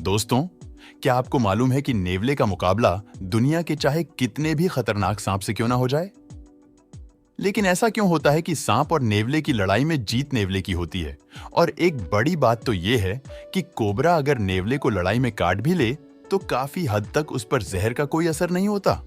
दोस्तों, क्या आपको मालूम है कि नेवले का मुकाबला दुनिया के चाहे कितने भी खतरनाक सांप से क्यों ना हो जाए? लेकिन ऐसा क्यों होता है कि सांप और नेवले की लड़ाई में जीत नेवले की होती है? और एक बड़ी बात तो यह है कि कोबरा अगर नेवले को लड़ाई में काट भी ले तो काफी हद तक उस पर जहर का कोई असर नहीं होता।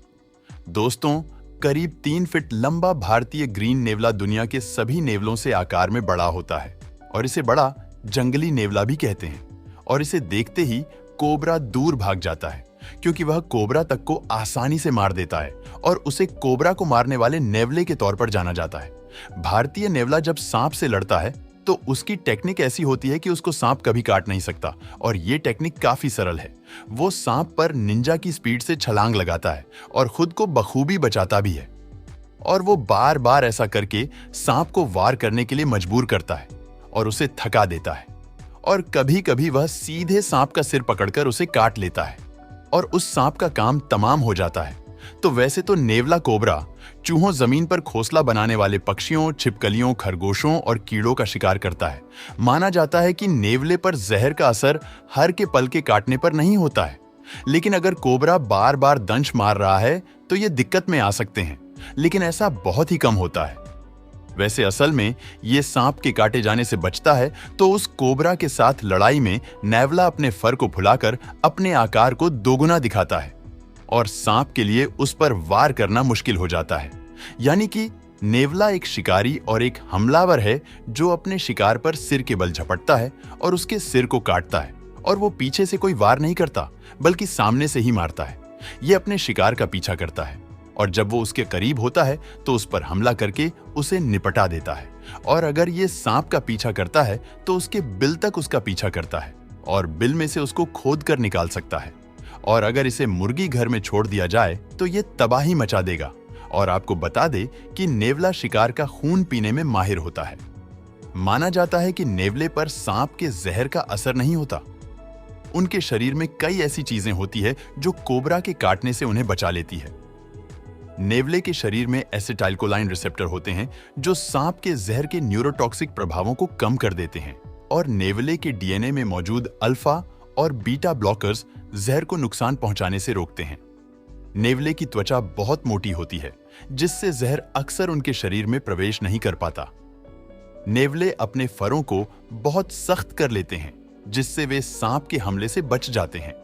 दोस्तों, करीब 3 फीट लंबा भारतीय ग्रीन नेवला दुनिया के सभी नेवलों से आकार में बड़ा होता है और इसे बड़ा जंगली नेवला भी कहते हैं। और इसे देखते ही कोबरा दूर भाग जाता है क्योंकि वह कोबरा तक को आसानी से मार देता है और उसे कोबरा को मारने वाले नेवले के तौर पर जाना जाता है। भारतीय नेवला जब सांप से लड़ता है तो उसकी टेक्निक ऐसी होती है कि उसको सांप कभी काट नहीं सकता और ये टेक्निक काफी सरल है। वो सांप पर निंजा की स्पीड से छलांग लगाता है और खुद को बखूबी बचाता भी है। और वो बार बार ऐसा करके सांप को वार करने के लिए मजबूर करता है और उसे थका देता है। और कभी कभी वह सीधे सांप का सिर पकड़कर उसे काट लेता है और उस सांप का काम तमाम हो जाता है। तो वैसे तो नेवला कोबरा चूहों, जमीन पर घोंसला बनाने वाले पक्षियों, छिपकलियों, खरगोशों और कीड़ों का शिकार करता है। माना जाता है कि नेवले पर जहर का असर हर के पल के काटने पर नहीं होता है, लेकिन अगर कोबरा बार बार दंश मार रहा है तो ये दिक्कत में आ सकते हैं, लेकिन ऐसा बहुत ही कम होता है। वैसे असल में ये सांप के काटे जाने से बचता है तो उस कोबरा के साथ लड़ाई में नेवला अपने फर को फुलाकर अपने आकार को दोगुना दिखाता है और सांप के लिए उस पर वार करना मुश्किल हो जाता है। यानी कि नेवला एक शिकारी और एक हमलावर है जो अपने शिकार पर सिर के बल झपटता है और उसके सिर को काटता है और वो पीछे से कोई वार नहीं करता बल्कि सामने से ही मारता है। ये अपने शिकार का पीछा करता है और जब वो उसके करीब होता है तो उस पर हमला करके उसे निपटा देता है। और अगर ये सांप का पीछा करता है तो उसके बिल तक उसका पीछा करता है और बिल में से उसको खोद कर निकाल सकता है। और अगर इसे मुर्गी घर में छोड़ दिया जाए तो ये तबाही मचा देगा। और आपको बता दे कि नेवला शिकार का खून पीने में माहिर होता है। माना जाता है कि नेवले पर सांप के जहर का असर नहीं होता। उनके शरीर में कई ऐसी चीजें होती है जो कोबरा के काटने से उन्हें बचा लेती है। नेवले के शरीर में एसिटाइलकोलाइन रिसेप्टर होते हैं जो सांप के जहर के न्यूरोटॉक्सिक प्रभावों को कम कर देते हैं। और नेवले के डीएनए में मौजूद अल्फा और बीटा ब्लॉकर्स जहर को नुकसान पहुंचाने से रोकते हैं। नेवले की त्वचा बहुत मोटी होती है जिससे जहर अक्सर उनके शरीर में प्रवेश नहीं कर पाता। नेवले अपने फरों को बहुत सख्त कर लेते हैं जिससे वे सांप के हमले से बच जाते हैं।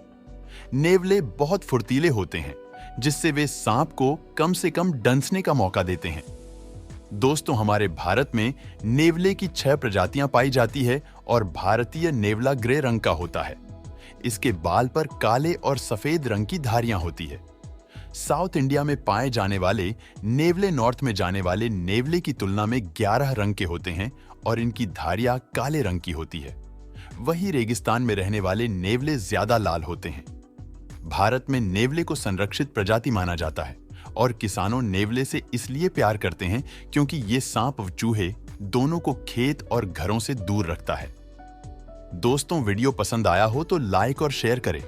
नेवले बहुत फुर्तीले होते हैं जिससे वे सांप को कम से कम डंसने का मौका देते हैं। दोस्तों, हमारे भारत में नेवले की 6 प्रजातियां पाई जाती है और भारतीय नेवला ग्रे रंग का होता है। इसके बाल पर काले और सफेद रंग की धारियां होती है। साउथ इंडिया में पाए जाने वाले नेवले नॉर्थ में जाने वाले नेवले की तुलना में 11 रंग के होते हैं और इनकी धारियां काले रंग की होती है। वहीं रेगिस्तान में रहने वाले नेवले ज्यादा लाल होते हैं। भारत में नेवले को संरक्षित प्रजाति माना जाता है और किसानों नेवले से इसलिए प्यार करते हैं क्योंकि ये सांप व चूहे दोनों को खेत और घरों से दूर रखता है। दोस्तों, वीडियो पसंद आया हो तो लाइक और शेयर करें।